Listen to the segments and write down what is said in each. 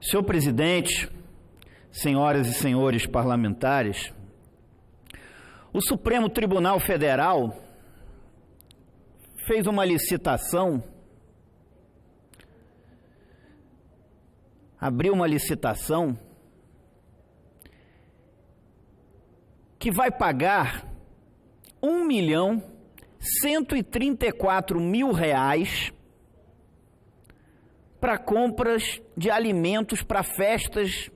Senhor presidente, senhoras e senhores parlamentares, o Supremo Tribunal Federal fez uma licitação, abriu uma licitação que vai pagar R$1.134.000 para compras de alimentos para festas,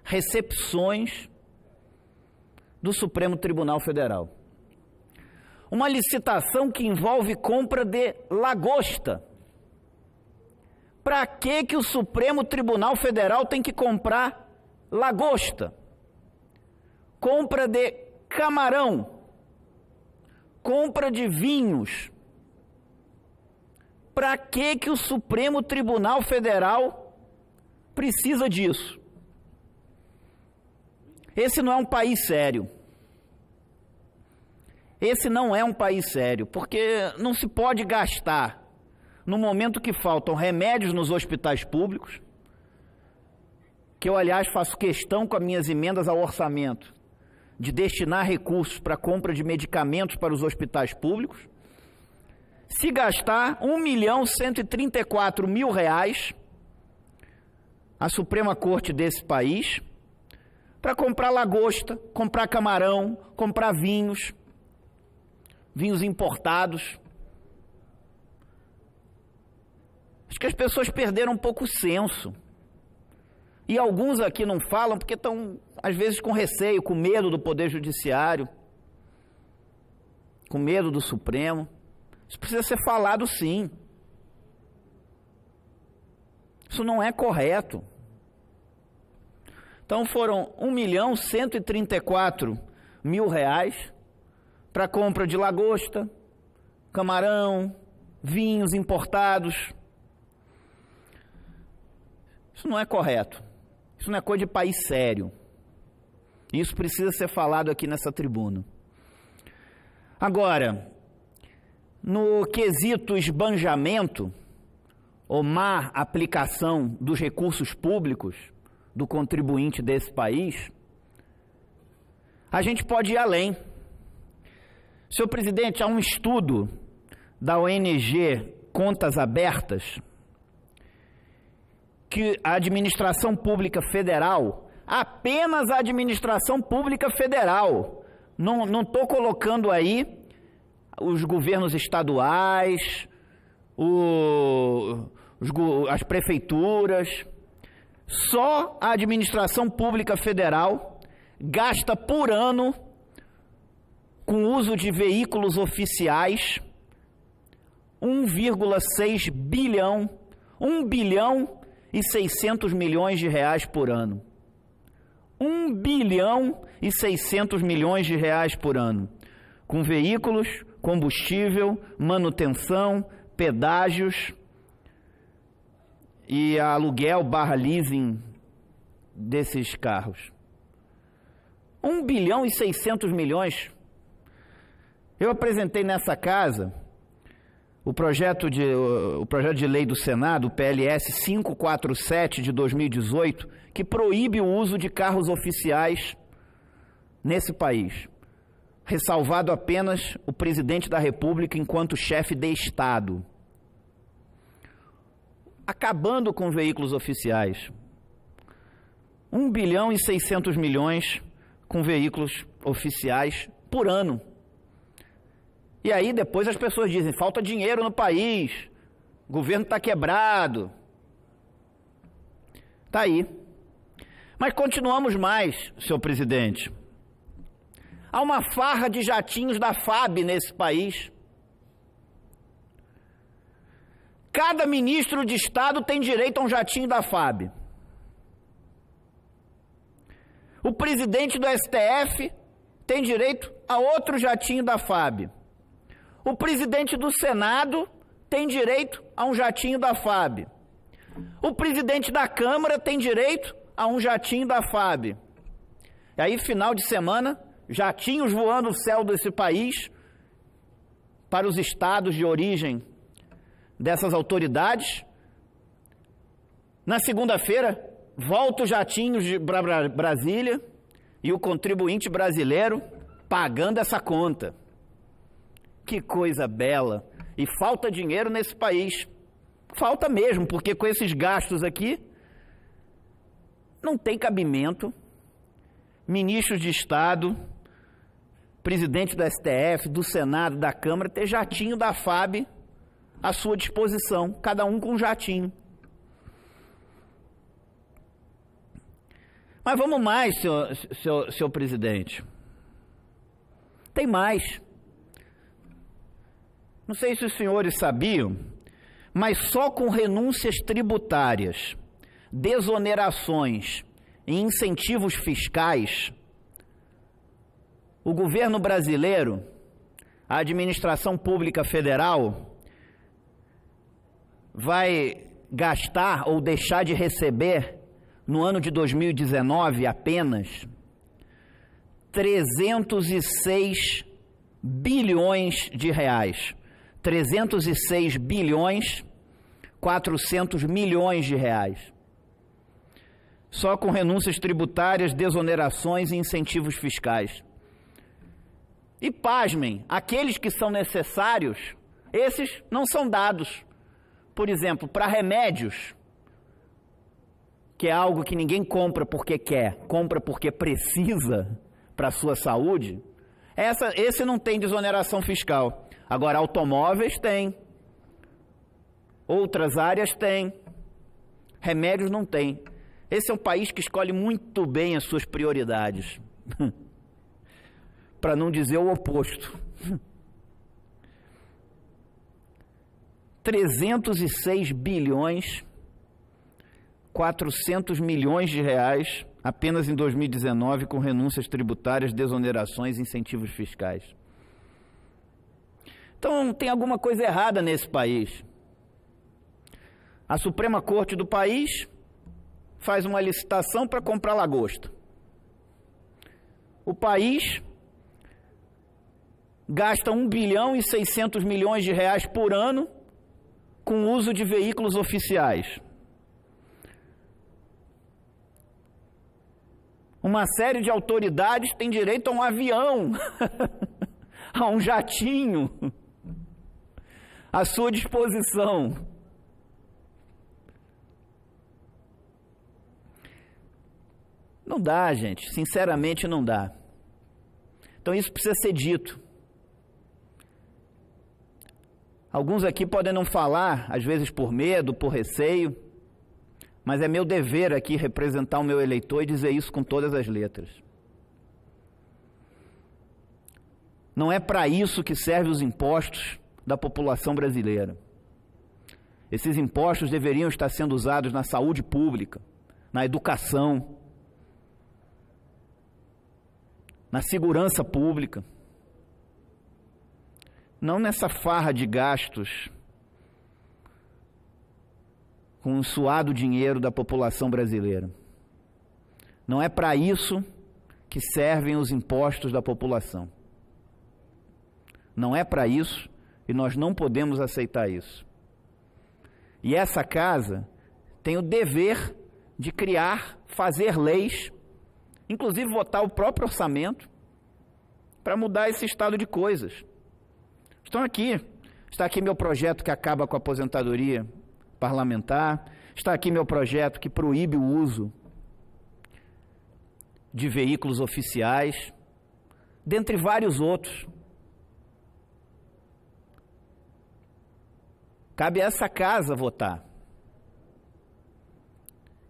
recepções do Supremo Tribunal Federal. Uma licitação que envolve compra de lagosta. Para que o Supremo Tribunal Federal tem que comprar lagosta? Compra de camarão, compra de vinhos. Para que o Supremo Tribunal Federal precisa disso? Esse não é um país sério. Esse não é um país sério, porque não se pode gastar, no momento que faltam remédios nos hospitais públicos, que eu, aliás, faço questão com as minhas emendas ao orçamento, de destinar recursos para a compra de medicamentos para os hospitais públicos, se gastar R$1.134.000, a Suprema Corte desse país, para comprar lagosta, comprar camarão, comprar vinhos importados. Acho que as pessoas perderam um pouco o senso. E alguns aqui não falam porque estão, às vezes, com receio, com medo do Poder Judiciário, com medo do Supremo. Isso precisa ser falado, sim. Isso não é correto. Então foram R$1.134.000 para compra de lagosta, camarão, vinhos importados. Isso não é correto. Isso não é coisa de país sério. Isso precisa ser falado aqui nessa tribuna. Agora, no quesito esbanjamento ou má aplicação dos recursos públicos do contribuinte desse país, a gente pode ir além. Senhor presidente, há um estudo da ONG Contas Abertas que a administração pública federal, apenas a administração pública federal, não estou colocando aí os governos estaduais, as prefeituras, só a administração pública federal gasta por ano, com uso de veículos oficiais, 1,6 bilhão, 1.600 bilhões de reais por ano. 1,6 bilhão de reais por ano. Com veículos, combustível, manutenção, pedágios e aluguel / leasing desses carros. 1,6 bilhão. Eu apresentei nessa casa o projeto de lei do Senado, o PLS 547 de 2018, que proíbe o uso de carros oficiais nesse país, ressalvado apenas o presidente da República enquanto chefe de Estado. Acabando com veículos oficiais. 1,6 bilhão com veículos oficiais por ano. E aí depois as pessoas dizem, falta dinheiro no país, o governo está quebrado. Está aí. Mas continuamos mais, senhor presidente. Há uma farra de jatinhos da FAB nesse país. Cada ministro de Estado tem direito a um jatinho da FAB. O presidente do STF tem direito a outro jatinho da FAB. O presidente do Senado tem direito a um jatinho da FAB. O presidente da Câmara tem direito a um jatinho da FAB. E aí, final de semana, jatinhos voando no céu desse país para os estados de origem dessas autoridades. Na segunda-feira, volta os jatinhos de Brasília e o contribuinte brasileiro pagando essa conta. Que coisa bela! E falta dinheiro nesse país. Falta mesmo, porque com esses gastos aqui, não tem cabimento ministros de Estado, presidente do STF, do Senado, da Câmara, ter jatinho da FAB à sua disposição, cada um com um jatinho. Mas vamos mais, senhor presidente. Tem mais. Não sei se os senhores sabiam, mas só com renúncias tributárias, desonerações e incentivos fiscais, o governo brasileiro, a administração pública federal, vai gastar ou deixar de receber, no ano de 2019 apenas, 306 bilhões de reais. 306 bilhões, 400 milhões de reais. Só com renúncias tributárias, desonerações e incentivos fiscais. E pasmem, aqueles que são necessários, esses não são dados. Por exemplo, para remédios, que é algo que ninguém compra porque quer, compra porque precisa para a sua saúde, esse não tem desoneração fiscal. Agora, automóveis tem, outras áreas tem, remédios não tem. Esse é um país que escolhe muito bem as suas prioridades, para não dizer o oposto. 306 bilhões, 400 milhões de reais, apenas em 2019, com renúncias tributárias, desonerações e incentivos fiscais. Então, tem alguma coisa errada nesse país. A Suprema Corte do país faz uma licitação para comprar lagosta. O país gasta 1 bilhão e 600 milhões de reais por ano com o uso de veículos oficiais. Uma série de autoridades tem direito a um avião, a um jatinho, à sua disposição. Não dá, gente. Sinceramente, não dá. Então, isso precisa ser dito. Alguns aqui podem não falar, às vezes por medo, por receio, mas é meu dever aqui representar o meu eleitor e dizer isso com todas as letras. Não é para isso que servem os impostos da população brasileira. Esses impostos deveriam estar sendo usados na saúde pública, na educação, na segurança pública, não nessa farra de gastos com o suado dinheiro da população brasileira. Não é para isso que servem os impostos da população. Não é para isso e nós não podemos aceitar isso. E essa casa tem o dever de criar, fazer leis, inclusive votar o próprio orçamento, para mudar esse estado de coisas. Está aqui meu projeto que acaba com a aposentadoria parlamentar, está aqui meu projeto que proíbe o uso de veículos oficiais, dentre vários outros. Cabe a essa casa votar.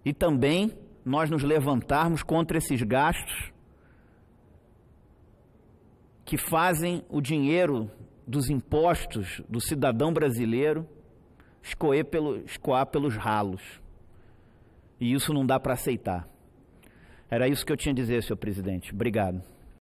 E também nós nos levantarmos contra esses gastos que fazem o dinheiro dos impostos do cidadão brasileiro escoar pelos ralos. E isso não dá para aceitar. Era isso que eu tinha a dizer, senhor presidente. Obrigado.